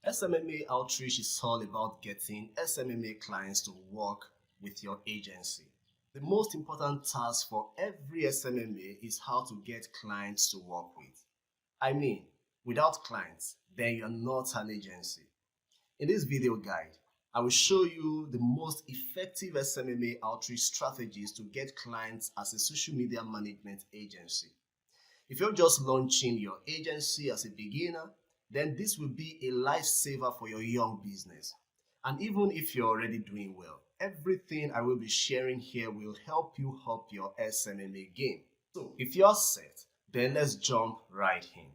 SMMA Outreach is all about getting SMMA clients to work with your agency. The most important task for every SMMA is how to get clients to work with. I mean, without clients, then you're not an agency. In this video guide, I will show you the most effective SMMA outreach strategies to get clients as a social media management agency. If you're just launching your agency as a beginner, then this will be a lifesaver for your young business. And even if you're already doing well, everything I will be sharing here will help you up your SMMA game. So if you're set, then let's jump right in.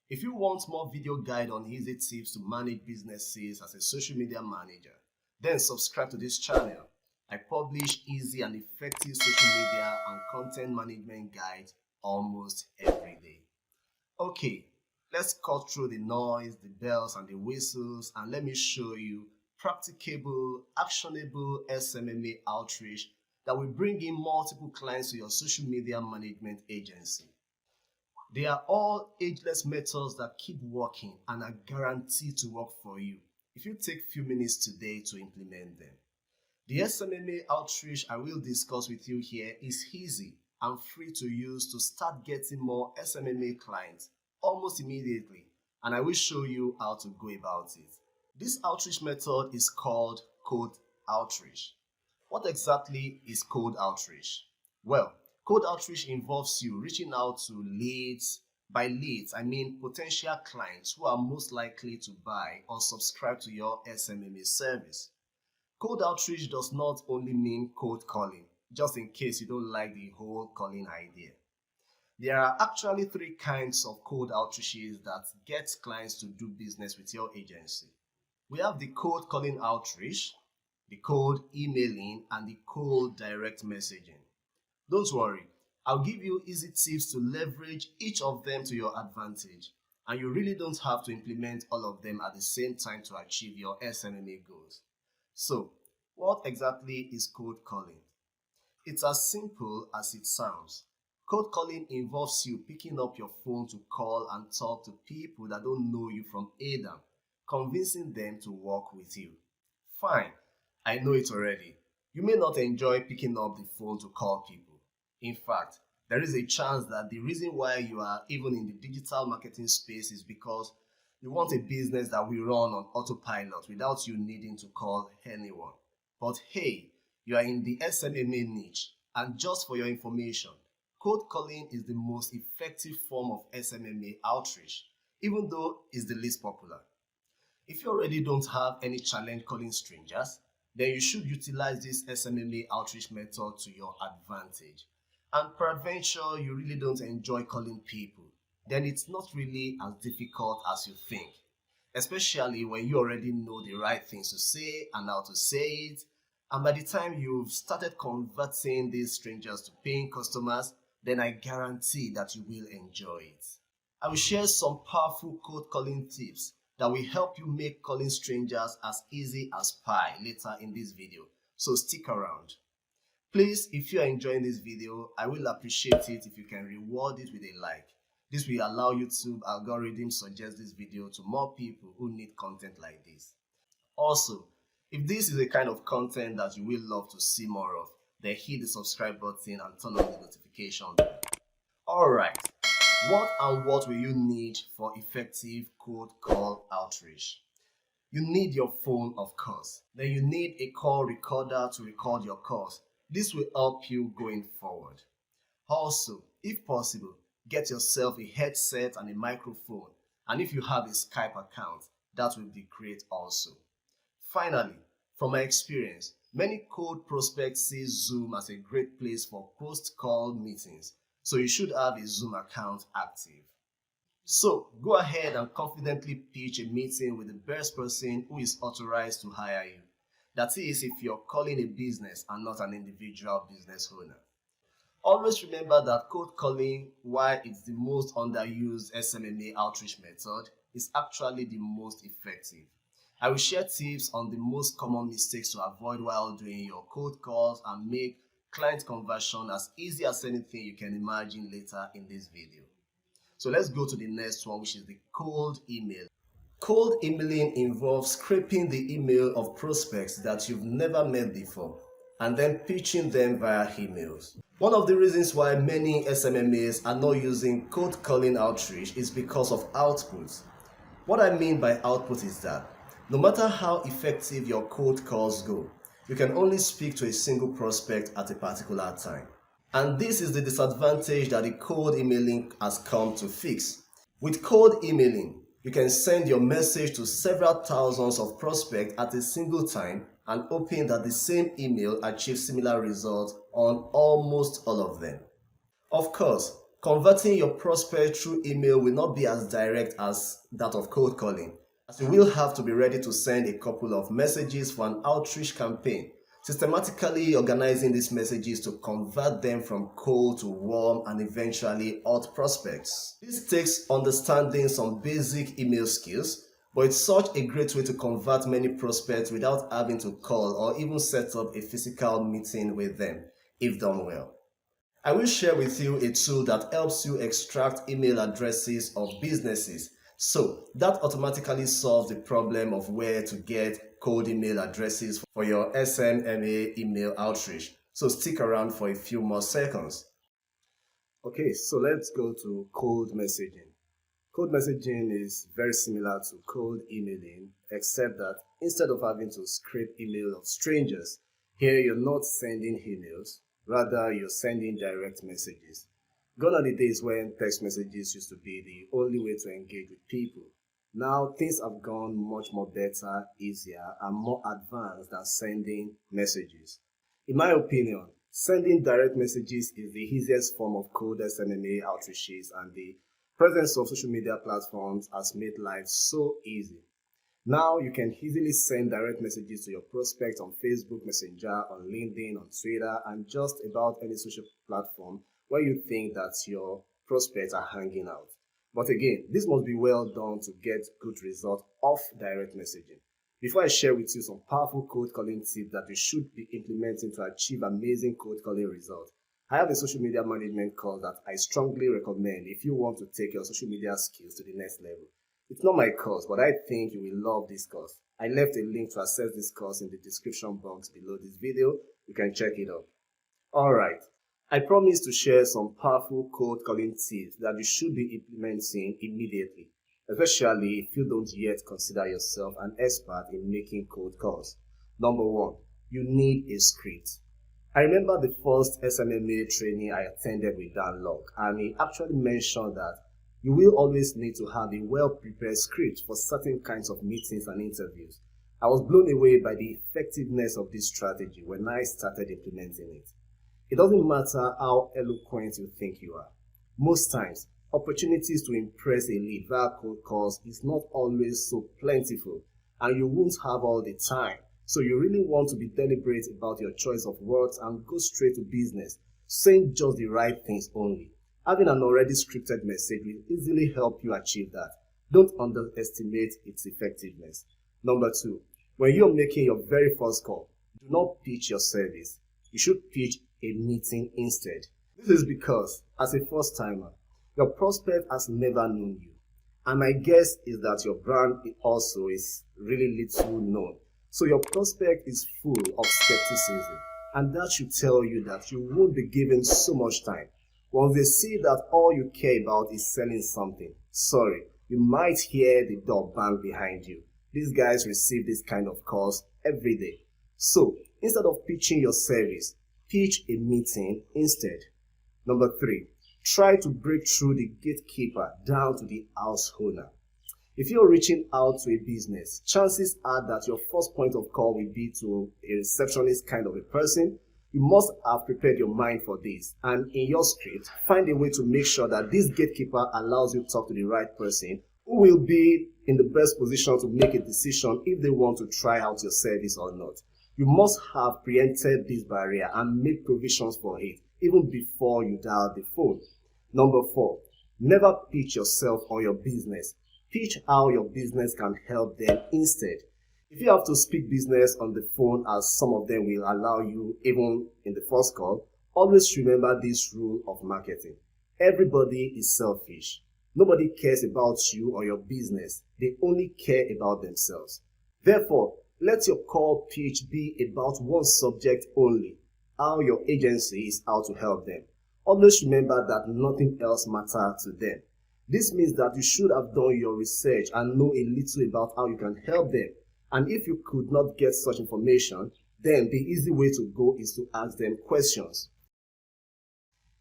If you want more video guide on easy tips to manage businesses as a social media manager, then subscribe to this channel. I publish easy and effective social media and content management guides almost every day. Okay, let's cut through the noise, the bells and the whistles, and let me show you practicable, actionable SMMA outreach that will bring in multiple clients to your social media management agency. They are all ageless methods that keep working and are guaranteed to work for you if you take a few minutes today to implement them. The SMMA outreach I will discuss with you here is easy and free to use to start getting more SMMA clients almost immediately, and I will show you how to go about it. This outreach method is called cold outreach. What exactly is cold outreach? Well, cold outreach involves you reaching out to leads. By leads, I mean potential clients who are most likely to buy or subscribe to your SMMA service. Cold outreach does not only mean cold calling, just in case you don't like the whole calling idea. There are actually three kinds of cold outreaches that get clients to do business with your agency. We have the cold calling outreach, the cold emailing, and the cold direct messaging. Don't worry, I'll give you easy tips to leverage each of them to your advantage, and you really don't have to implement all of them at the same time to achieve your SMMA goals. So, what exactly is cold calling? It's as simple as it sounds. Cold calling involves you picking up your phone to call and talk to people that don't know you from Adam, convincing them to work with you. Fine, I know it already. You may not enjoy picking up the phone to call people. In fact, there is a chance that the reason why you are even in the digital marketing space is because you want a business that will run on autopilot without you needing to call anyone. But hey, you are in the SMMA niche, and just for your information, cold calling is the most effective form of SMMA outreach, even though it's the least popular. If you already don't have any challenge calling strangers, then you should utilize this SMMA outreach method to your advantage. And peradventure, you really don't enjoy calling people, then it's not really as difficult as you think, especially when you already know the right things to say and how to say it. And by the time you've started converting these strangers to paying customers, then I guarantee that you will enjoy it. I will share some powerful cold calling tips that will help you make calling strangers as easy as pie later in this video, so stick around. Please, if you are enjoying this video, I will appreciate it if you can reward it with a like. This will allow YouTube algorithm suggest this video to more people who need content like this. Also, if this is the kind of content that you will love to see more of, then hit the subscribe button and turn on the notification bell. Alright, what will you need for effective cold call outreach? You need your phone, of course. Then you need a call recorder to record your calls. This will help you going forward. Also, if possible, get yourself a headset and a microphone, and if you have a Skype account, that will be great also. Finally, from my experience, many cold prospects see Zoom as a great place for post-call meetings, so you should have a Zoom account active. So, go ahead and confidently pitch a meeting with the best person who is authorized to hire you. That is, if you're calling a business and not an individual business owner. Always remember that cold calling, while it's the most underused SMMA outreach method, is actually the most effective. I will share tips on the most common mistakes to avoid while doing your cold calls and make client conversion as easy as anything you can imagine later in this video. So let's go to the next one, which is the cold email. Cold emailing involves scraping the email of prospects that you've never met before and then pitching them via emails. One of the reasons why many SMMAs are not using cold calling outreach is because of output. What I mean by output is that no matter how effective your cold calls go, you can only speak to a single prospect at a particular time. And this is the disadvantage that the cold emailing has come to fix. With cold emailing, you can send your message to several thousands of prospects at a single time and hoping that the same email achieves similar results on almost all of them. Of course, converting your prospect through email will not be as direct as that of cold calling, as you will have to be ready to send a couple of messages for an outreach campaign, systematically organizing these messages to convert them from cold to warm and eventually hot prospects. This takes understanding some basic email skills, but it's such a great way to convert many prospects without having to call or even set up a physical meeting with them, if done well. I will share with you a tool that helps you extract email addresses of businesses, so that automatically solves the problem of where to get cold email addresses for your SMMA email outreach. So stick around for a few more seconds. Okay, so let's go to cold messaging. Cold messaging is very similar to cold emailing, except that instead of having to scrape email of strangers, here you're not sending emails, rather you're sending direct messages. Gone are the days when text messages used to be the only way to engage with people. Now things have gone much more better, easier, and more advanced than sending messages. In my opinion, sending direct messages is the easiest form of cold SMMA outreaches, and the presence of social media platforms has made life so easy. Now you can easily send direct messages to your prospects on Facebook Messenger, on LinkedIn, on Twitter, and just about any social platform where you think that your prospects are hanging out. But again, this must be well done to get good results off direct messaging. Before I share with you some powerful cold calling tips that you should be implementing to achieve amazing cold calling results, I have a social media management course that I strongly recommend if you want to take your social media skills to the next level. It's not my course, but I think you will love this course. I left a link to access this course in the description box below this video. You can check it out. Alright, I promise to share some powerful cold calling tips that you should be implementing immediately, especially if you don't yet consider yourself an expert in making cold calls. Number 1, you need a script. I remember the first SMMA training I attended with Dan Locke, and he actually mentioned that you will always need to have a well-prepared script for certain kinds of meetings and interviews. I was blown away by the effectiveness of this strategy when I started implementing it. It doesn't matter how eloquent you think you are. Most times, opportunities to impress a lead via cold calls is not always so plentiful, and you won't have all the time. So you really want to be deliberate about your choice of words and go straight to business, saying just the right things only. Having an already scripted message will easily help you achieve that. Don't underestimate its effectiveness. Number 2, when you're making your very first call, do not pitch your service. You should pitch a meeting instead. This is because, as a first timer, your prospect has never known you. And my guess is that your brand also is really little known. So your prospect is full of skepticism, and that should tell you that you won't be given so much time. Once they see that all you care about is selling something, sorry, you might hear the door bang behind you. These guys receive this kind of calls every day. So instead of pitching your service, pitch a meeting instead. Number 3, try to break through the gatekeeper down to the house owner. If you're reaching out to a business, chances are that your first point of call will be to a receptionist kind of a person. You must have prepared your mind for this, and in your script, find a way to make sure that this gatekeeper allows you to talk to the right person who will be in the best position to make a decision if they want to try out your service or not. You must have preempted this barrier and made provisions for it even before you dial the phone. Number 4, never pitch yourself or your business. Pitch how your business can help them instead. If you have to speak business on the phone, as some of them will allow you even in the first call, always remember this rule of marketing. Everybody is selfish. Nobody cares about you or your business. They only care about themselves. Therefore, let your call pitch be about one subject only: how your agency is out to help them. Always remember that nothing else matters to them. This means that you should have done your research and know a little about how you can help them. And if you could not get such information, then the easy way to go is to ask them questions.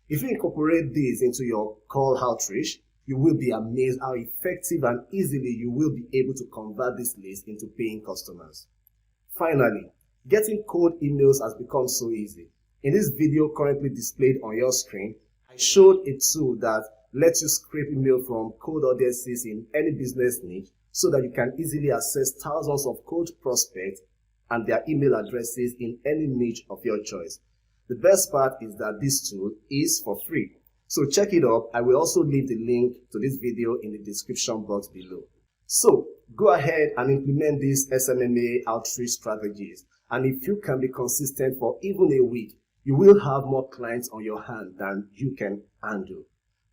If you incorporate this into your call outreach, you will be amazed how effective and easily you will be able to convert this list into paying customers. Finally, getting cold emails has become so easy. In this video currently displayed on your screen, I showed a tool that lets you scrape email from cold audiences in any business niche so that you can easily access thousands of cold prospects and their email addresses in any niche of your choice. The best part is that this tool is for free. So check it out. I will also leave the link to this video in the description box below. So go ahead and implement these SMMA outreach strategies. And if you can be consistent for even a week, you will have more clients on your hand than you can handle.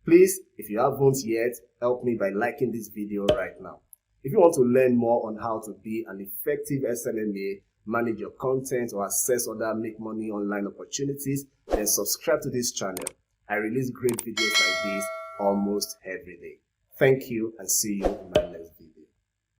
Please, if you haven't yet, help me by liking this video right now. If you want to learn more on how to be an effective SMMA, manage your content, or access other make money online opportunities, then subscribe to this channel. I release great videos like this almost every day. Thank you and see you in my